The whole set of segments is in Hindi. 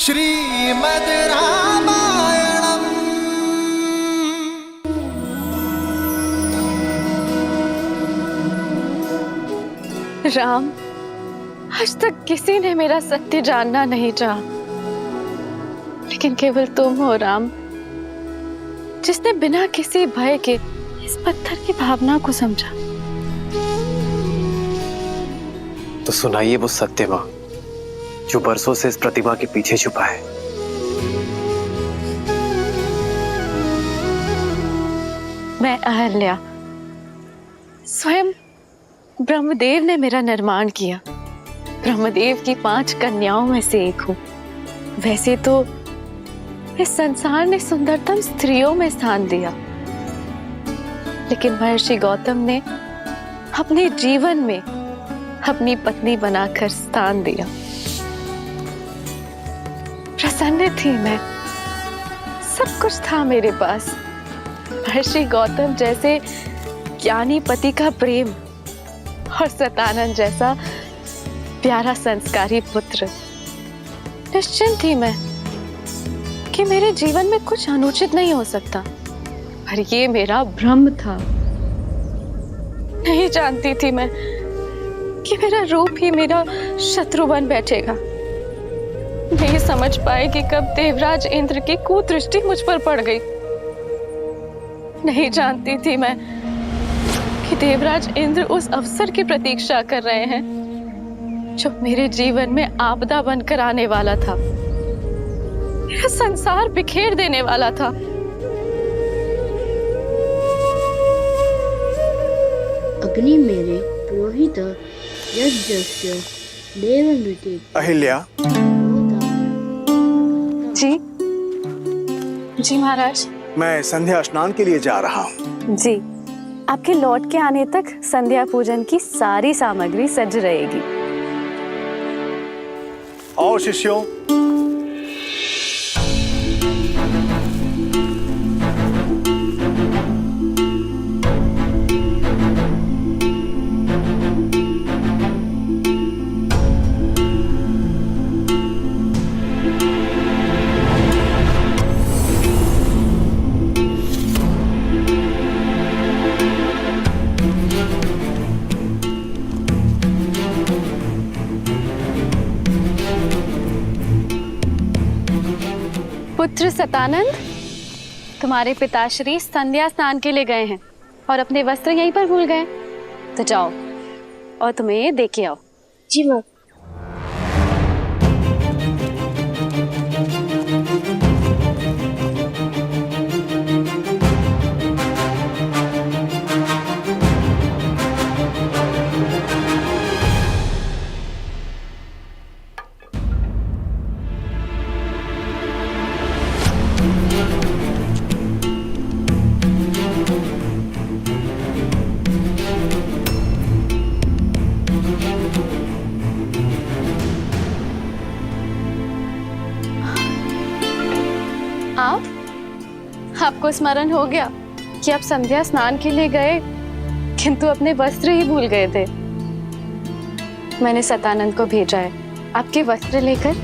श्रीमद् रामायणम्। राम, आज तक किसी ने मेरा सत्य जानना नहीं चाहा, लेकिन केवल तुम हो राम, जिसने बिना किसी भय के इस पत्थर की भावना को समझा। तो सुनाइए वो सत्य मां जो बरसों से इस प्रतिमा के पीछे छुपा है। मैं अहल्या, स्वयं ब्रह्मदेव ने मेरा निर्माण किया। ब्रह्मदेव की 5 कन्याओं में से एक हूँ। वैसे तो इस संसार ने सुंदरतम स्त्रियों में स्थान दिया, लेकिन महर्षि गौतम ने अपने जीवन में अपनी पत्नी बनाकर स्थान दिया। प्रसन्न थी मैं, सब कुछ था मेरे पास। महर्षि गौतम जैसे ज्ञानी पति का प्रेम और सतानंद जैसा प्यारा संस्कारी पुत्र। निश्चिंत थी मैं कि मेरे जीवन में कुछ अनुचित नहीं हो सकता, पर ये मेरा भ्रम था। नहीं जानती थी मैं कि मेरा रूप ही मेरा शत्रु बन बैठेगा। नहीं समझ पाए कि कब देवराज इंद्र की कुदृष्टि मुझ पर पड़ गई। नहीं जानती थी मैं कि देवराज इंद्र उस अवसर की प्रतीक्षा कर रहे हैं जो मेरे जीवन में आपदा बनकर आने वाला था, मेरा संसार बिखेर देने वाला था। अग्नि मेरे पुरोहित यज्ञस्य देवमृते। अहिल्या, जी महाराज। मैं संध्या स्नान के लिए जा रहा हूँ। जी, आपके लौट के आने तक संध्या पूजन की सारी सामग्री सज रहेगी। और शिष्यों, पुत्र सतानंद, तुम्हारे पिताश्री संध्या स्नान के लिए गए हैं और अपने वस्त्र यहीं पर भूल गए। तो जाओ और तुम्हें दे के आओ। जी माँ। आपको स्मरण हो गया कि आप संध्या स्नान के लिए गए, किंतु अपने वस्त्र ही भूल गए थे। मैंने सतानंद को भेजा है आपके वस्त्र लेकर।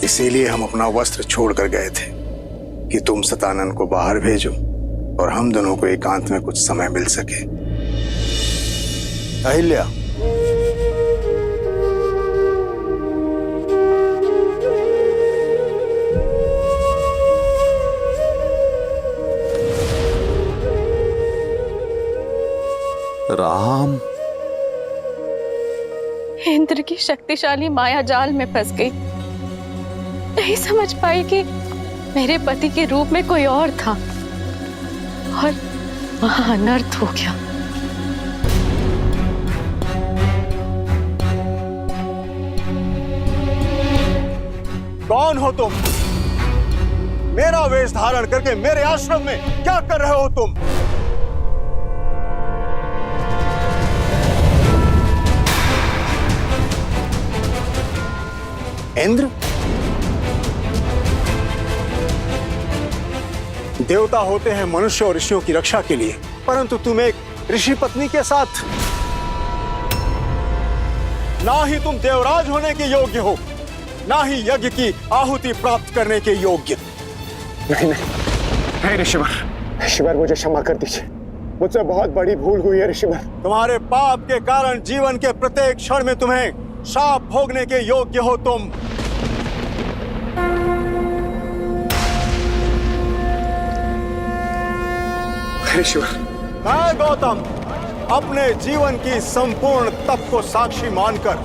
इसीलिए हम अपना वस्त्र छोड़कर गए थे कि तुम सतानंद को बाहर भेजो और हम दोनों को एकांत में कुछ समय मिल सके। अहिल्या, राम, इंद्र की शक्तिशाली माया जाल में फंस गई। नहीं समझ पाई कि मेरे पति के रूप में कोई और था और वहां अनर्थ हो गया। कौन हो तुम? मेरा वेश धारण करके मेरे आश्रम में क्या कर रहे हो तुम? इंद्र, देवता होते हैं मनुष्य और ऋषियों की रक्षा के लिए, परंतु तुम एक ऋषि पत्नी के साथ, ना ही तुम देवराज होने के योग्य हो, ना ही यज्ञ की आहुति प्राप्त करने के योग्य। नहीं ऋषिवर, मुझे क्षमा कर दीजिए, मुझसे बहुत बड़ी भूल हुई है ऋषिवर। तुम्हारे पाप के कारण जीवन के प्रत्येक क्षण में तुम्हें शाप भोगने के योग्य हो तुम। ऋषिवर, मैं गौतम अपने जीवन की संपूर्ण तप को साक्षी मानकर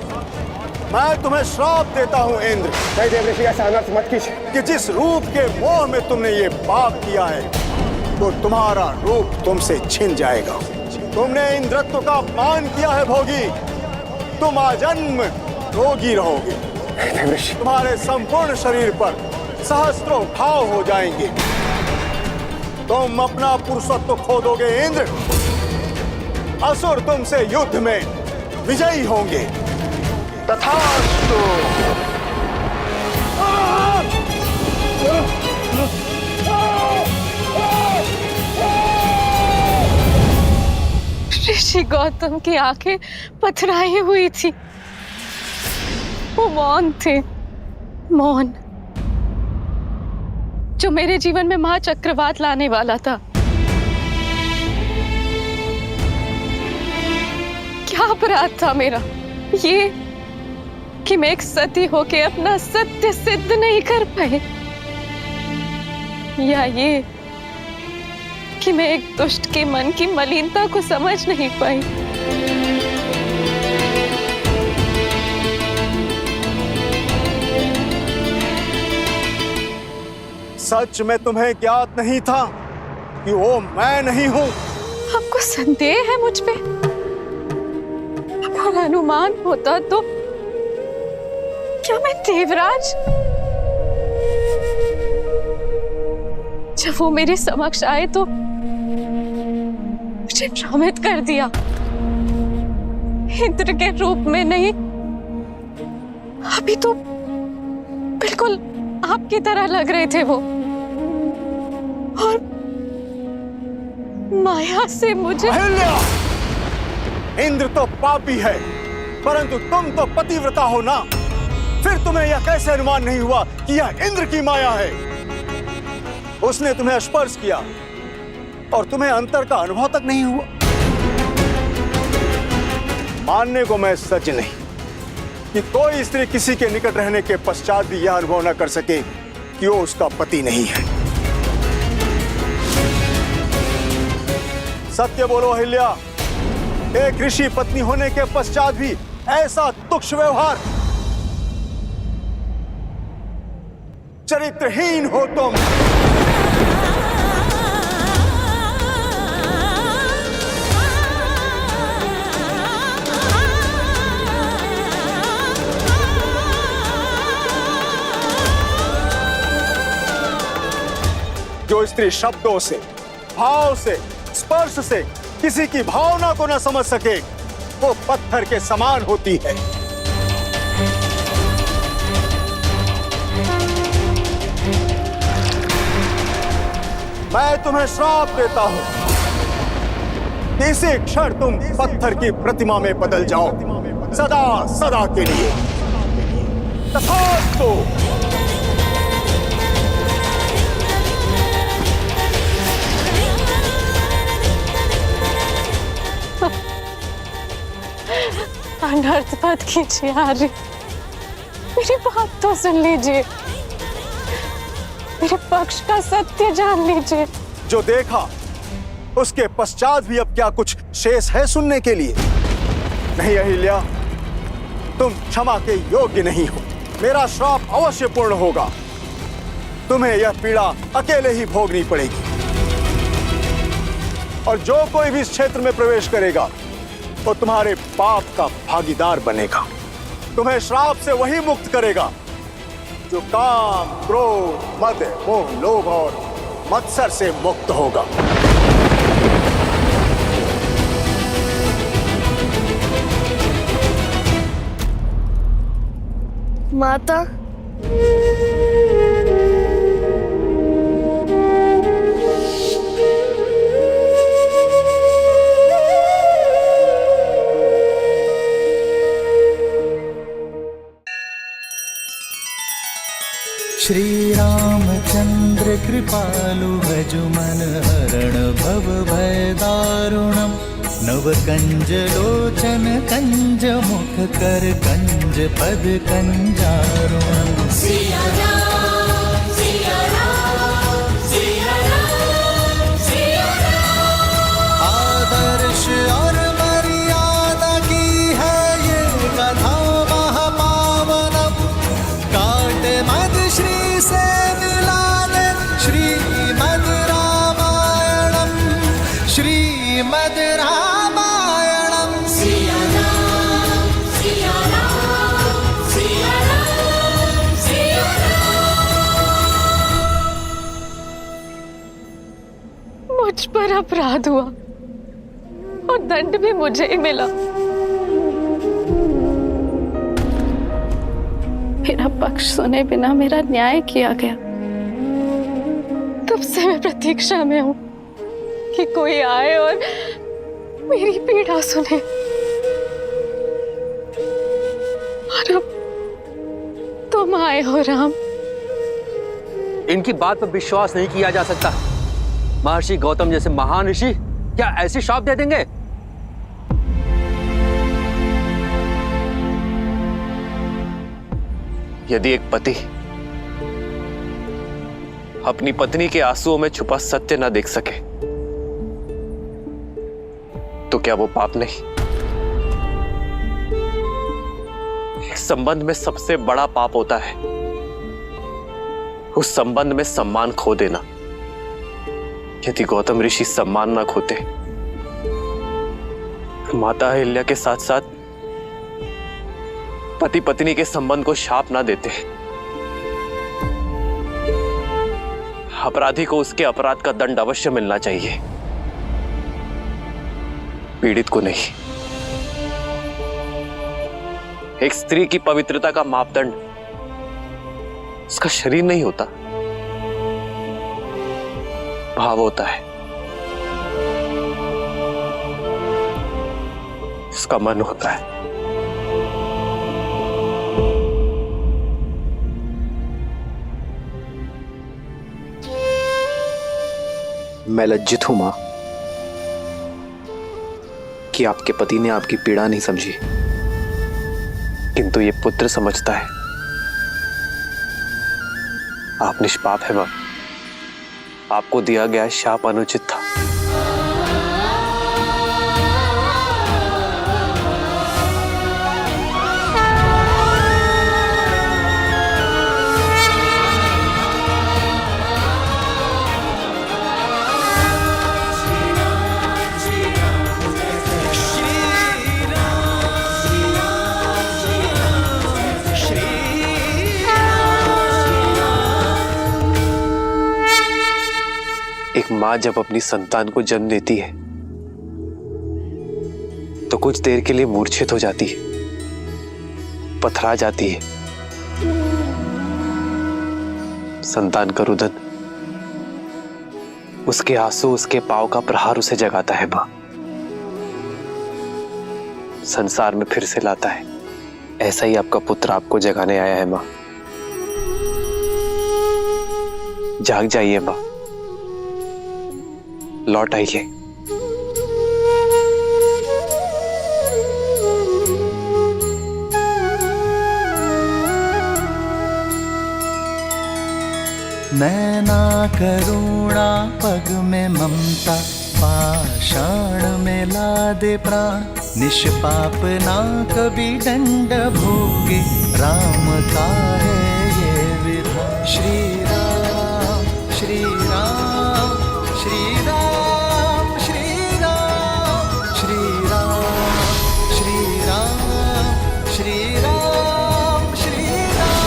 मैं तुम्हें श्राप देता हूं इंद्र। नहीं देव ऋषि, ऐसा अनर्थ मत कीजिए कि जिस रूप के मोह में तुमने ये पाप किया है तो तुम्हारा रूप तुमसे छिन जाएगा। तुमने इंद्रत्व का अपमान किया है भोगी, तुम आजन्म रोगी रहोगे। तुम्हारे संपूर्ण शरीर पर सहस्त्रों घाव हो जाएंगे। तुम अपना पुरुषत्व खो दोगे इंद्र। असुर तुमसे युद्ध में विजयी होंगे। तथास्तु। ऋषि गौतम की आंखें पथराई हुई थी, वो मौन थे, मौन, जो मेरे जीवन में महा चक्रवात लाने वाला था। क्या अपराध था मेरा ये कि मैं एक सती होके अपना सत्य सिद्ध नहीं कर पाई, या ये कि मैं एक दुष्ट के मन की मलिनता को समझ नहीं पाई। सच में तुम्हें ज्ञात नहीं था कि वो मैं नहीं हूं। आपको संदेह है मुझ पे? अगर अनुमान होता तो क्या मैं देवराज? जब वो मेरे समक्ष आए तो मुझे भ्रमित कर दिया। इंद्र के रूप में नहीं, अभी तो बिल्कुल आपकी तरह लग रहे थे वो, और माया से मुझे। अहिल्या! इंद्र तो पापी है, परंतु तुम तो पतिव्रता हो ना। फिर तुम्हें यह कैसे अनुमान नहीं हुआ कि यह इंद्र की माया है? उसने तुम्हें स्पर्श किया और तुम्हें अंतर का अनुभव तक नहीं हुआ। मानने को मैं सच नहीं कि कोई स्त्री किसी के निकट रहने के पश्चात भी यह अनुभव न कर सके कि वो उसका पति नहीं है। सत्य बोलो अहिल्या, एक ऋषि पत्नी होने के पश्चात भी ऐसा तुच्छ व्यवहार। चरित्रहीन हो तुम। जो स्त्री शब्दों से, भाव से, स्पर्श से किसी की भावना को न समझ सके, वो पत्थर के समान होती है। मैं तुम्हें श्राप देता हूं कि इसी क्षण तुम पत्थर की प्रतिमा में बदल जाओ, सदा सदा के लिए। तथास्तु। अनर्थ मत कीजिए आर्य, मेरी बात तो सुन लीजिए, मेरे पक्ष का सत्य जान लीजिए। जो देखा उसके पश्चात भी अब क्या कुछ शेष है सुनने के लिए? नहीं अहिल्या, तुम क्षमा के योग्य नहीं हो। मेरा श्राप अवश्य पूर्ण होगा। तुम्हें यह पीड़ा अकेले ही भोगनी पड़ेगी, और जो कोई भी इस क्षेत्र में प्रवेश करेगा वो तुम्हारे पाप का भागीदार बनेगा। तुम्हें श्राप से वही मुक्त करेगा जो काम, क्रोध, मद, मोह, लोभ और मत्सर से मुक्त होगा। माता, श्री रामचंद्र कृपालु भजुमन हरण भव भय दारुणम नव कंज लोचन कंज मुख कर कंज पद कंजारुणम। सिया राम सिया राम सिया राम सिया राम। आदर्श और मर्यादा की है ये कथा महापावनम काट मद श्री से मिला दे श्रीमद रामायणम श्रीमद रामायणम। सिया राम सिया राम सिया राम सिया राम। मुझ पर अपराध हुआ और दंड भी मुझे ही मिला। मेरा पक्ष सुने बिना मेरा न्याय किया गया। तब से मैं प्रतीक्षा में हूं कि कोई आए और मेरी पीड़ा सुने। और अब तुम आए हो राम। इनकी बात पर विश्वास नहीं किया जा सकता। महर्षि गौतम जैसे महान ऋषि क्या ऐसी श्राप दे देंगे? यदि एक पति अपनी पत्नी के आंसुओं में छुपा सत्य न देख सके तो क्या वो पाप नहीं? एक संबंध में सबसे बड़ा पाप होता है उस संबंध में सम्मान खो देना। यदि गौतम ऋषि सम्मान न खोते, माता अहिल्या के साथ साथ पति पत्नी के संबंध को शाप ना देते, अपराधी को उसके अपराध का दंड अवश्य मिलना चाहिए, पीड़ित को नहीं। एक स्त्री की पवित्रता का मापदंड उसका शरीर नहीं होता, भाव होता है, उसका मन होता है। मैं लज्जित हूं मां कि आपके पति ने आपकी पीड़ा नहीं समझी, किंतु ये पुत्र समझता है। आप निष्पाप है मां, आपको दिया गया शाप अनुचित था। एक मां जब अपनी संतान को जन्म देती है तो कुछ देर के लिए मूर्छित हो जाती है, पथरा जाती है। संतान का रुदन, उसके आंसू, उसके पांव का प्रहार उसे जगाता है मां, संसार में फिर से लाता है। ऐसा ही आपका पुत्र आपको जगाने आया है मां। जाग जाइए मां, लौट आइए। नैना करुणा पग में ममता पाषाण में ला दे प्राण निष्पाप ना कभी दंड भोगे राम का है ये विधान। श्री राम श्री राम श्री राम श्री राम श्री राम श्री राम श्री राम श्री राम।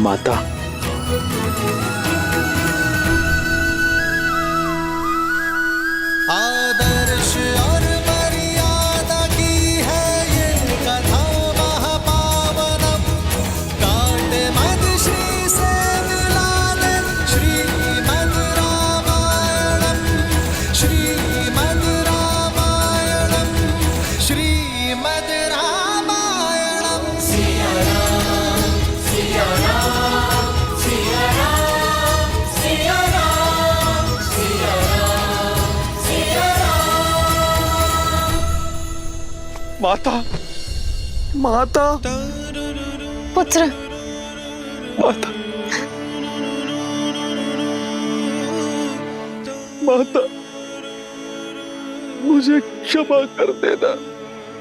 माता माता, माता, पुत्र, माता, माता, मुझे क्षमा कर देना।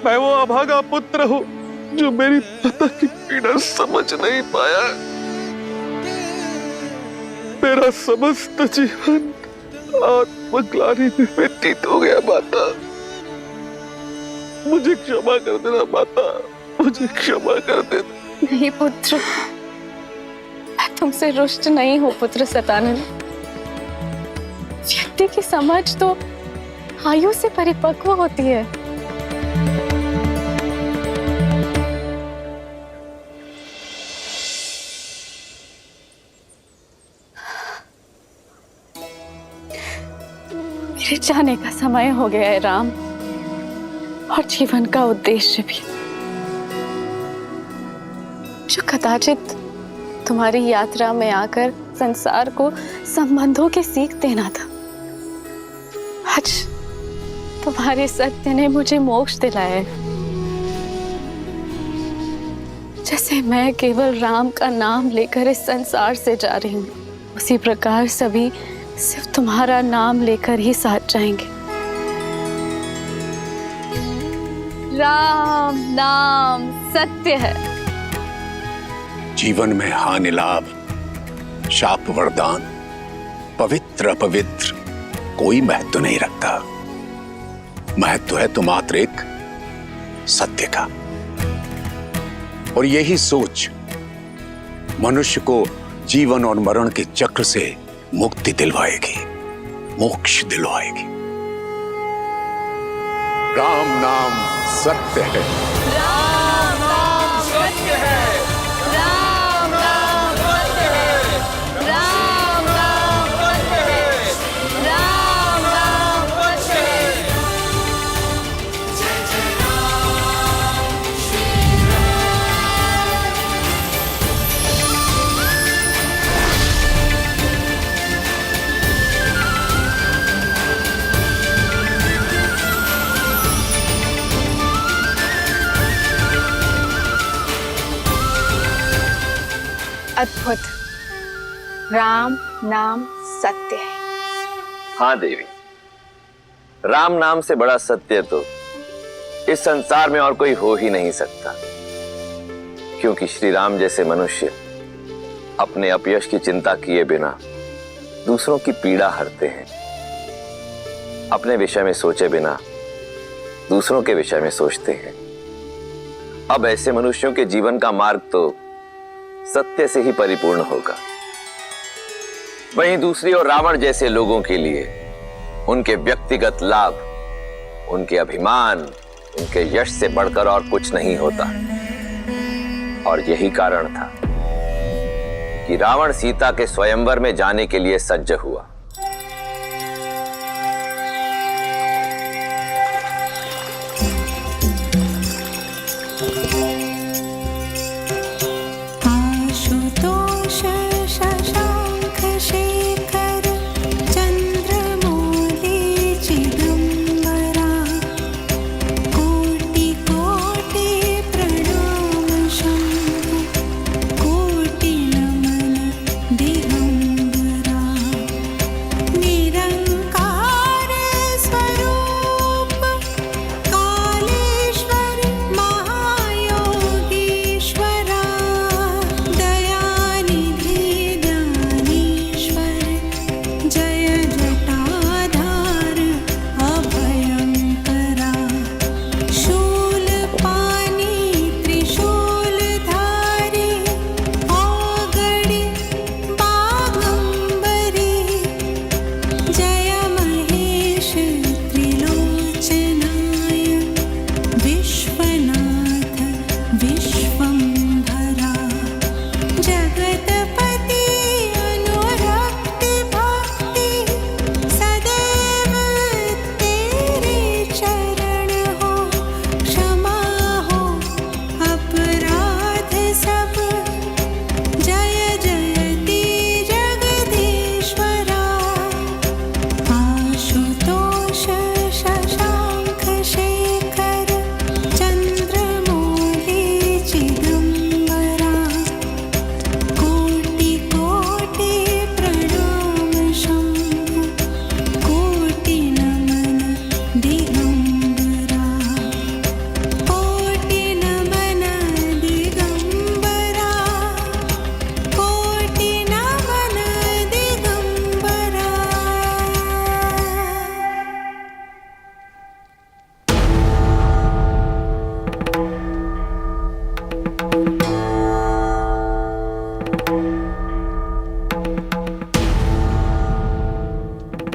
मैं वो अभागा पुत्र हूँ जो मेरी माता की पीड़ा समझ नहीं पाया। मेरा समस्त जीवन आत्मग्लानि में व्यतीत हो गया। माता, मुझे क्षमा कर देना। माता, मुझे क्षमा कर देना। नहीं पुत्र, मैं तुमसे रुष्ट नहीं हूँ पुत्र सतानंद। व्यक्ति की समझ तो आयु से परिपक्व होती है। मेरे जाने का समय हो गया है राम, और जीवन का उद्देश्य भी, जो कदाचित तुम्हारी यात्रा में आकर संसार को संबंधों की सीख देना था। आज तुम्हारे सत्य ने मुझे मोक्ष दिलाया है। जैसे मैं केवल राम का नाम लेकर इस संसार से जा रही हूँ, उसी प्रकार सभी सिर्फ तुम्हारा नाम लेकर ही साथ जाएंगे। राम नाम सत्य है। जीवन में हानि लाभ, शाप वरदान, पवित्र अपवित्र कोई महत्व नहीं रखता। महत्व है तो मात्र एक सत्य का। और यही सोच मनुष्य को जीवन और मरण के चक्र से मुक्ति दिलवाएगी, मोक्ष दिलवाएगी। राम नाम सत्य है। राम नाम सत्य है। राम नाम सत्य है। राम नाम सत्य है। राम नाम सत्य है। जय जय राम श्री राम। अद्भुत। राम नाम सत्य है। हाँ देवी, राम नाम से बड़ा सत्य तो इस संसार में और कोई हो ही नहीं सकता। क्योंकि श्री राम जैसे मनुष्य अपने अपयश की चिंता किए बिना दूसरों की पीड़ा हरते हैं। अपने विषय में सोचे बिना दूसरों के विषय में सोचते हैं। अब ऐसे मनुष्यों के जीवन का मार्ग तो सत्य से ही परिपूर्ण होगा। वहीं दूसरी ओर रावण जैसे लोगों के लिए उनके व्यक्तिगत लाभ, उनके अभिमान, उनके यश से बढ़कर और कुछ नहीं होता। और यही कारण था कि रावण सीता के स्वयंवर में जाने के लिए सज्ज हुआ।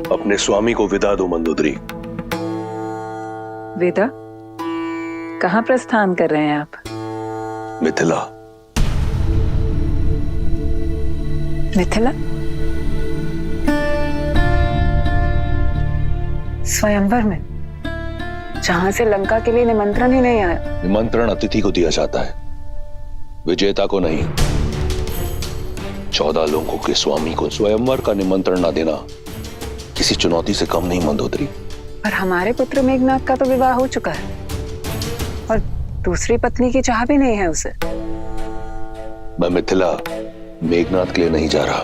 अपने स्वामी को विदा दो मंदोदरी। वेदा, कहाँ प्रस्थान कर रहे हैं आप? मिथिला। मिथिला? स्वयंवर में, जहां से लंका के लिए निमंत्रण ही नहीं आया। निमंत्रण अतिथि को दिया जाता है, विजेता को नहीं। 14 लोगों के स्वामी को स्वयंवर का निमंत्रण न देना किसी चुनौती से कम नहीं मंदोदरी। पर हमारे पुत्र मेघनाथ का तो विवाह हो चुका है और दूसरी पत्नी की चाह भी नहीं है उसे। मैं मिथिला मेघनाथ के लिए नहीं जा रहा।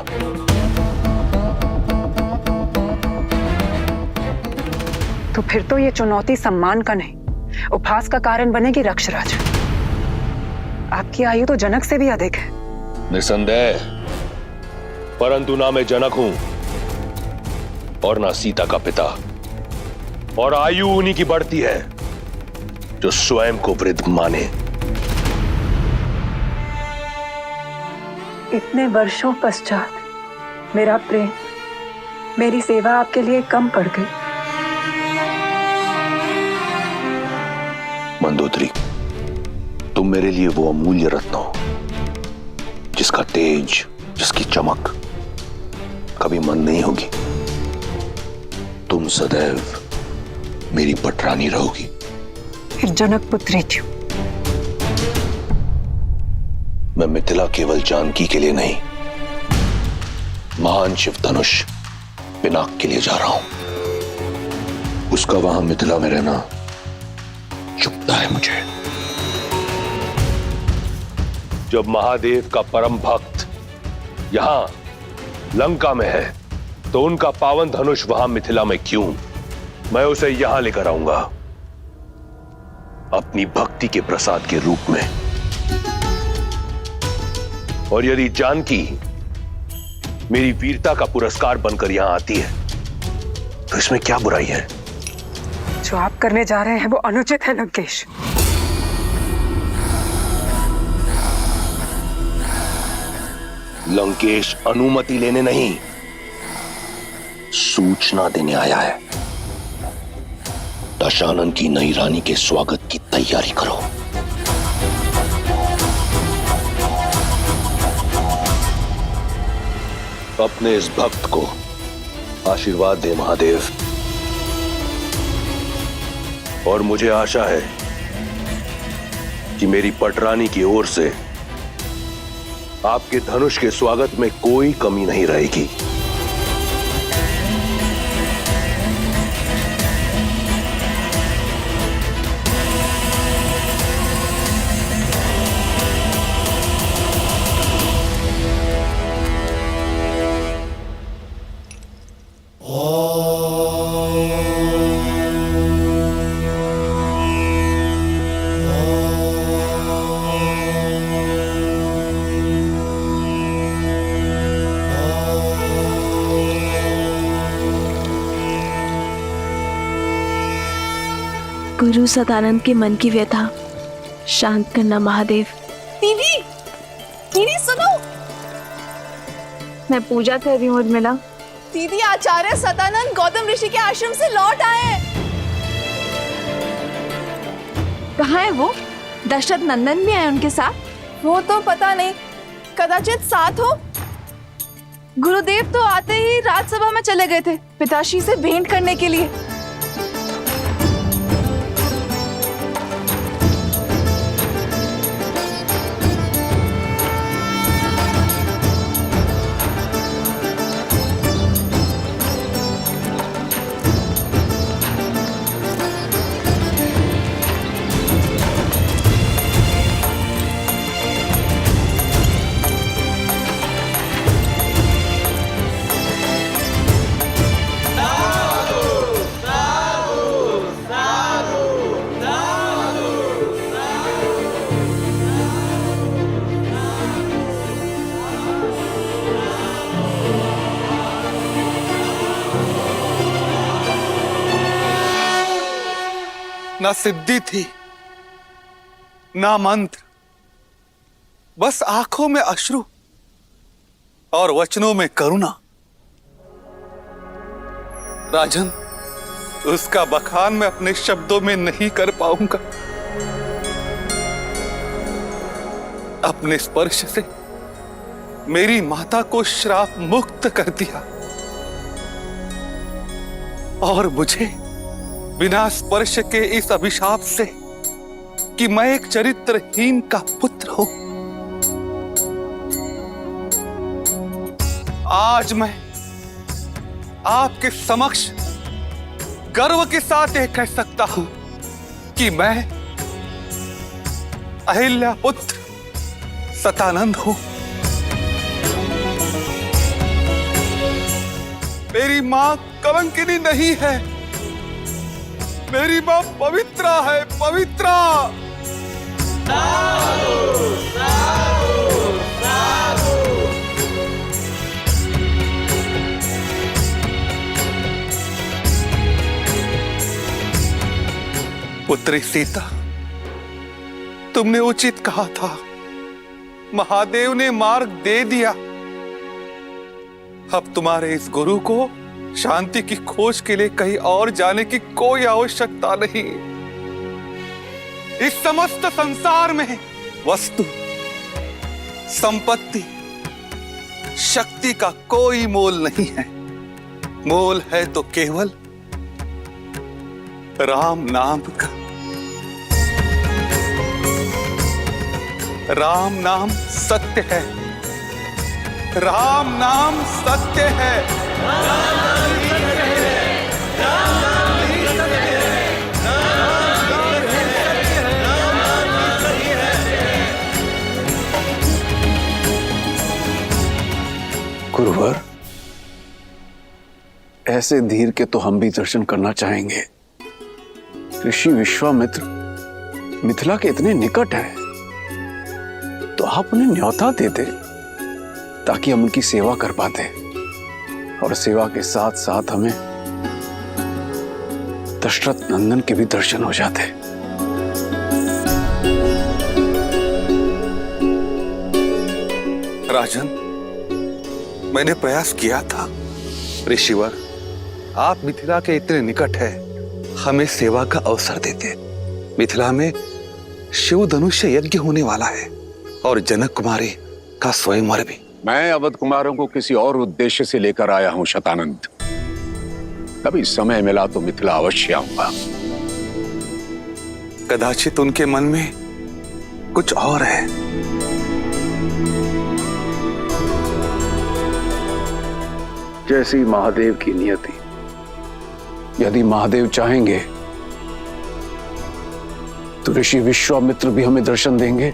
तो फिर तो ये चुनौती सम्मान का नहीं, उपहास का कारण बनेगी रक्षराज। आपकी आयु तो जनक से भी अधिक है। निसंदेह, परंतु ना मैं जनक हूं और ना सीता का पिता, और आयु उन्हीं की बढ़ती है जो स्वयं को वृद्ध माने। इतने वर्षों पश्चात मेरा प्रेम, मेरी सेवा आपके लिए कम पड़ गई। मंदोदरी, तुम मेरे लिए वो अमूल्य रत्न हो जिसका तेज, जिसकी चमक कभी मंद नहीं होगी। तुम सदैव मेरी पटरानी रहोगी। फिर जनक पुत्री क्यों? मैं मिथिला केवल जानकी के लिए नहीं, महान शिव धनुष पिनाक के लिए जा रहा हूं। उसका वहां मिथिला में रहना चुभता है मुझे। जब महादेव का परम भक्त यहां लंका में है, तो उनका पावन धनुष वहां मिथिला में क्यों? मैं उसे यहां लेकर आऊंगा, अपनी भक्ति के प्रसाद के रूप में। और यदि जानकी मेरी वीरता का पुरस्कार बनकर यहां आती है, तो इसमें क्या बुराई है? जो आप करने जा रहे हैं वो अनुचित है लंकेश। लंकेश अनुमति लेने नहीं, सूचना देने आया है। दशानन की नई रानी के स्वागत की तैयारी करो। अपने इस भक्त को आशीर्वाद दे महादेव। और मुझे आशा है कि मेरी पटरानी की ओर से आपके धनुष के स्वागत में कोई कमी नहीं रहेगी। गुरु सदानंद के मन की व्यथा शांत करना महादेव। दीदी, दीदी सुनो। मैं पूजा कर रही हूँ उर्मिला। दीदी, आचार्य सदानंद गौतम ऋषि के आश्रम से लौट आए। कहाँ है वो? दशरथ नंदन भी आए उनके साथ? वो तो पता नहीं, कदाचित साथ हो। गुरुदेव तो आते ही राजसभा में चले गए थे पिताश्री से भेंट करने के लिए। ना सिद्धि थी, ना मंत्र, बस आंखों में अश्रु और वचनों में करुणा। राजन, उसका बखान मैं अपने शब्दों में नहीं कर पाऊंगा। अपने स्पर्श से मेरी माता को श्राप मुक्त कर दिया और मुझे बिना स्पर्श के इस अभिशाप से कि मैं एक चरित्रहीन का पुत्र हूं, आज मैं आपके समक्ष गर्व के साथ यह कह सकता हूं कि मैं अहिल्या पुत्र सतानंद हूं। मेरी मां कलंकिनी नहीं है, मेरी मां पवित्रा है, पवित्रा। पुत्री सीता, तुमने उचित कहा था, महादेव ने मार्ग दे दिया। अब तुम्हारे इस गुरु को शांति की खोज के लिए कहीं और जाने की कोई आवश्यकता नहीं। इस समस्त संसार में वस्तु, संपत्ति, शक्ति का कोई मोल नहीं है। मोल है तो केवल राम नाम का। राम नाम सत्य है, राम नाम सत्य है। गुरुवर, ऐसे धीर के तो हम भी दर्शन करना चाहेंगे। ऋषि विश्वामित्र मिथिला के इतने निकट है, तो आप उन्हें न्योता दे दे ताकि हम उनकी सेवा कर पाते, और सेवा के साथ साथ हमें दशरथ नंदन के भी दर्शन हो जाते। राजन, मैंने प्रयास किया था। ऋषिवर, आप मिथिला के इतने निकट है, हमें सेवा का अवसर देते। मिथिला में शिव धनुष्य यज्ञ होने वाला है और जनक कुमारी का स्वयंवर भी। मैं अवध कुमारों को किसी और उद्देश्य से लेकर आया हूं शतानंद। कभी समय मिला तो मिथिला अवश्य आऊंगा। कदाचित उनके मन में कुछ और है। जैसी महादेव की नियति। यदि महादेव चाहेंगे तो ऋषि विश्वामित्र भी हमें दर्शन देंगे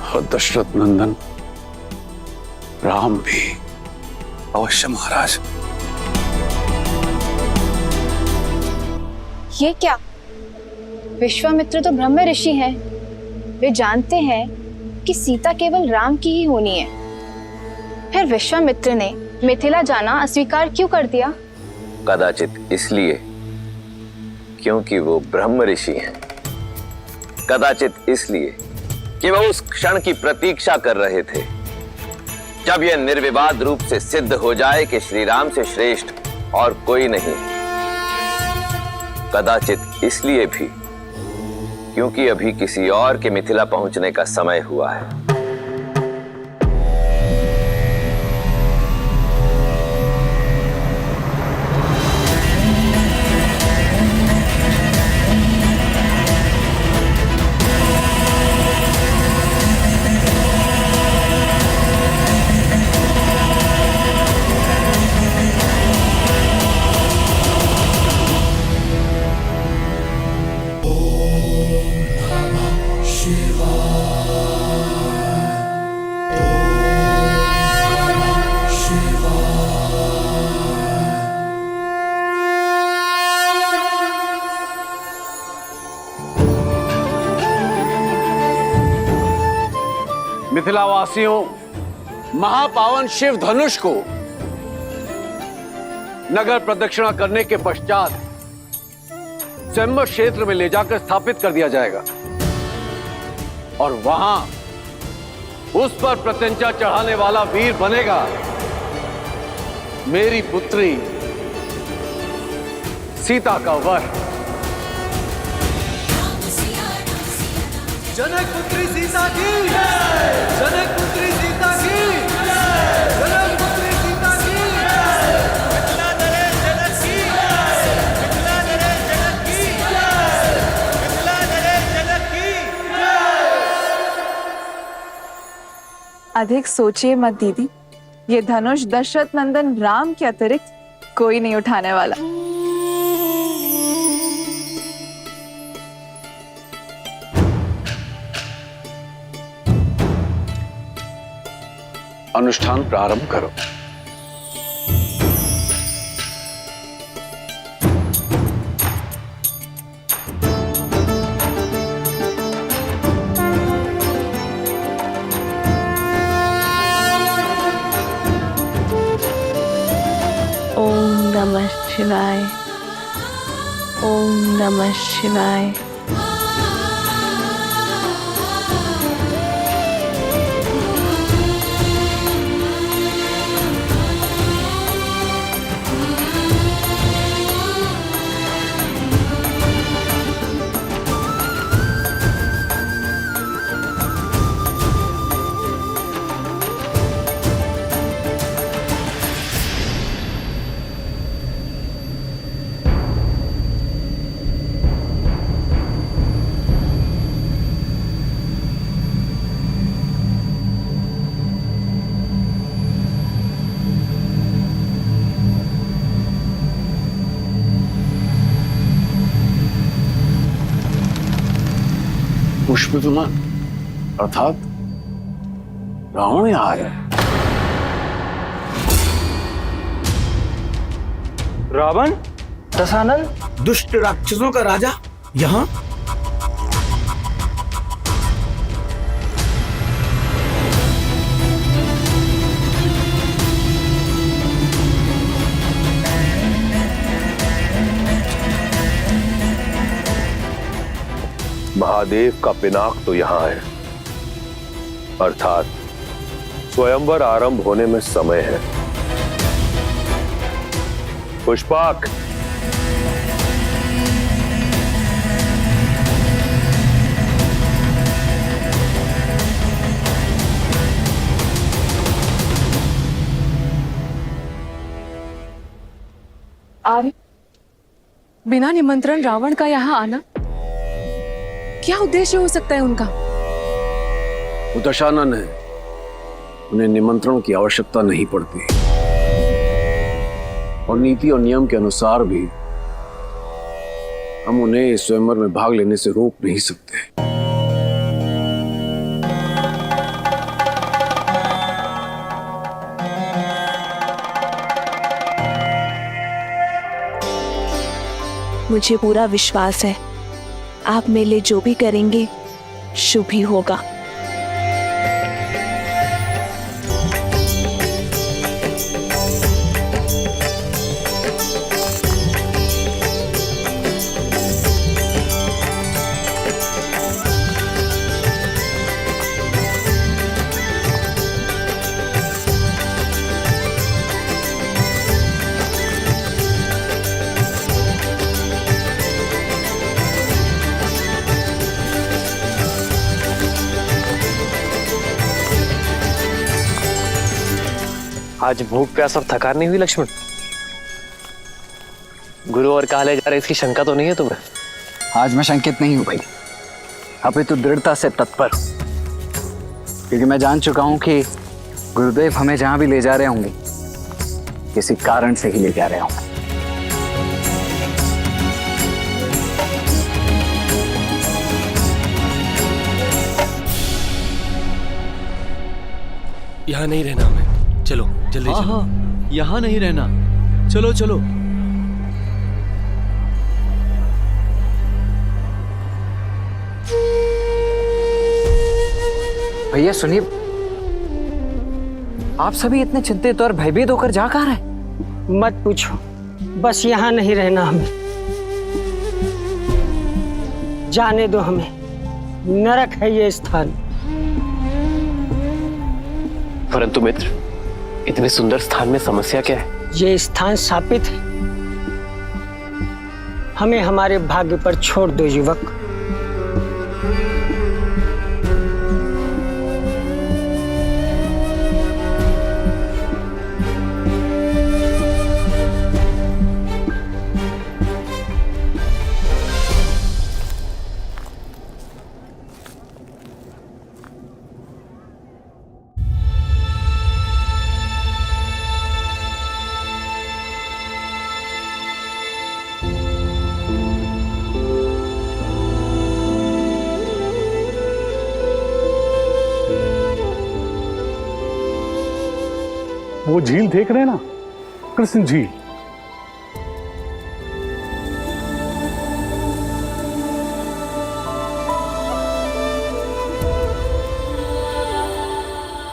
और दशरथ नंदन राम भी। अवश्य महाराज। ये क्या? विश्वामित्र तो ब्रह्म ऋषि हैं। वे जानते हैं कि सीता केवल राम की ही होनी है। फिर विश्वामित्र ने मिथिला जाना अस्वीकार क्यों कर दिया? कदाचित इसलिए क्योंकि वो ब्रह्म ऋषि हैं। कदाचित इसलिए कि वो उस क्षण की प्रतीक्षा कर रहे थे जब यह निर्विवाद रूप से सिद्ध हो जाए कि श्री राम से श्रेष्ठ और कोई नहीं। कदाचित इसलिए भी क्योंकि अभी किसी और के मिथिला पहुंचने का समय हुआ है। मिथिलावासियों, महापावन शिव धनुष को नगर प्रदक्षिणा करने के पश्चात स्वयंवर क्षेत्र में ले जाकर स्थापित कर दिया जाएगा और वहां उस पर प्रत्यंचा चढ़ाने वाला वीर बनेगा मेरी पुत्री सीता का वर। जनक पुत्री सीता की जय, जनक पुत्री सीता की जय, जनक पुत्री सीता की जय, मिथिला नरेश जनक की जय, मिथिला नरेश जनक की जय, मिथिला नरेश जनक की जय। अधिक सोचिए मत दीदी, ये धनुष दशरथ नंदन राम के अतिरिक्त कोई नहीं उठाने वाला। अनुष्ठान प्रारंभ करो। ओम नमः शिवाय, ओम नमः शिवाय। पुष्प विमान अर्थात रावण यहाँ है। रावण? दशानन, दुष्ट राक्षसों का राजा यहाँ? महादेव का पिनाक तो यहां है, अर्थात स्वयंवर आरंभ होने में समय है। पुष्पाक, आर्य, बिना निमंत्रण रावण का यहाँ आना, क्या उद्देश्य हो सकता है उनका? वो दशानन है, उन्हें निमंत्रण की आवश्यकता नहीं पड़ती और नीति और नियम के अनुसार भी हम उन्हें स्वयंवर में भाग लेने से रोक नहीं सकते। मुझे पूरा विश्वास है आप मेरे लिए जो भी करेंगे शुभ ही होगा। आज भूख प्यास और थकान नहीं हुई लक्ष्मण? गुरु और कहा ले जा रहे, इसकी शंका तो नहीं है तुम्हें? आज मैं शंकित नहीं हूं भाई, अभी तो दृढ़ता से तत्पर, क्योंकि मैं जान चुका हूं कि गुरुदेव हमें जहां भी ले जा रहे होंगे किसी कारण से ही ले जा रहे होंगे। यहाँ नहीं रहना हमें, चलो जल्दी चलो। हाँ, यहाँ नहीं रहना, चलो चलो। भैया सुनिए, आप सभी इतने चिंतित और भयभीत होकर जा कहाँ रहे? मत पूछो, बस यहाँ नहीं रहना हमें, जाने दो हमें। नरक है ये स्थान। परंतु मित्र, इतने सुंदर स्थान में समस्या क्या है? ये स्थान शापित है। हमें हमारे भाग्य पर छोड़ दो युवक। वो झील देख रहे हैं ना, कृष्ण झील।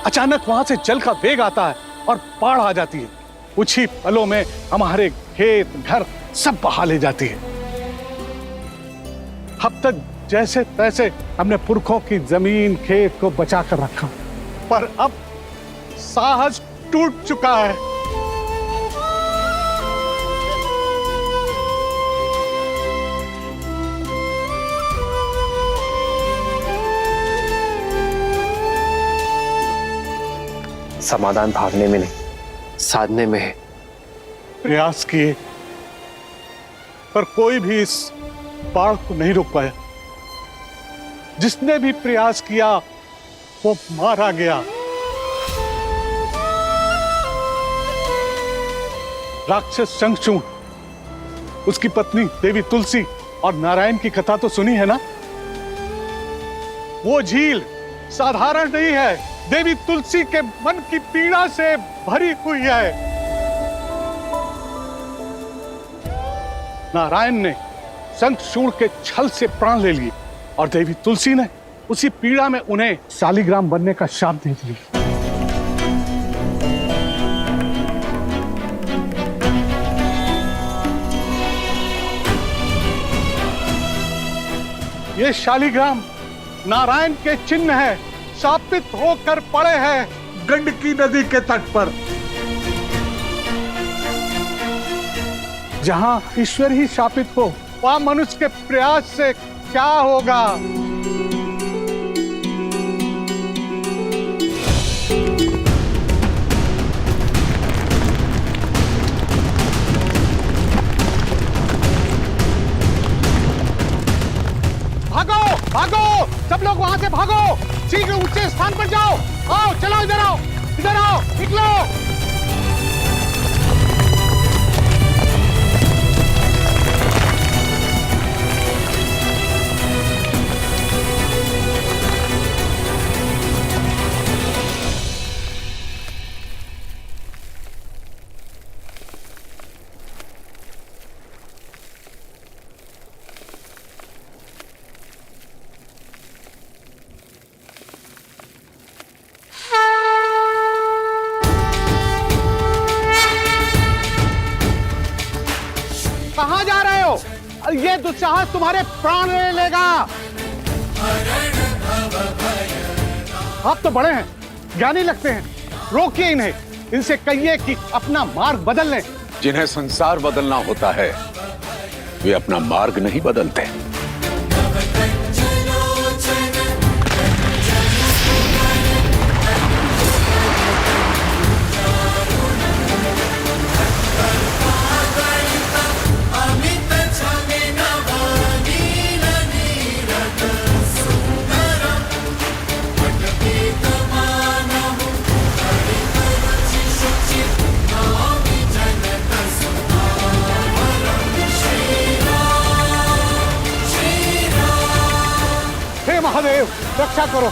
अचानक वहां से जल का वेग आता है और बाढ़ आ जाती है। कुछ ही पलों में हमारे खेत घर सब बहा ले जाती है। अब तक जैसे तैसे हमने पुरखों की जमीन खेत को बचा कर रखा, पर अब साहस टूट चुका है। समाधान भागने में नहीं, साधने में है। प्रयास किए, पर कोई भी इस बाढ़ को नहीं रोक पाया। जिसने भी प्रयास किया वो मारा गया। राक्षस शंखचूड़, उसकी पत्नी देवी तुलसी और नारायण की कथा तो सुनी है ना। वो झील साधारण नहीं है, देवी तुलसी के मन की पीड़ा से भरी हुई है। नारायण ने शंखचूड़ के छल से प्राण ले लिए और देवी तुलसी ने उसी पीड़ा में उन्हें शालिग्राम बनने का शाप दे दिया। ये शालिग्राम नारायण के चिन्ह है, शापित होकर पड़े हैं गंडकी नदी के तट पर। जहां ईश्वर ही शापित हो, वहां मनुष्य के प्रयास से क्या होगा। भागो भागो, सब लोग वहां से भागो, शीघ्र ऊंचे स्थान पर जाओ। आओ, चलो इधर आओ, इधर आओ, निकलो। कहां जा रहे हो? ये दुस्साहस तुम्हारे प्राण ले लेगा। आप तो बड़े हैं, ज्ञानी लगते हैं, रोकिए इन्हें। इनसे कहिए कि अपना मार्ग बदल लें। जिन्हें संसार बदलना होता है वे अपना मार्ग नहीं बदलते। हे महादेव, रक्षा करो।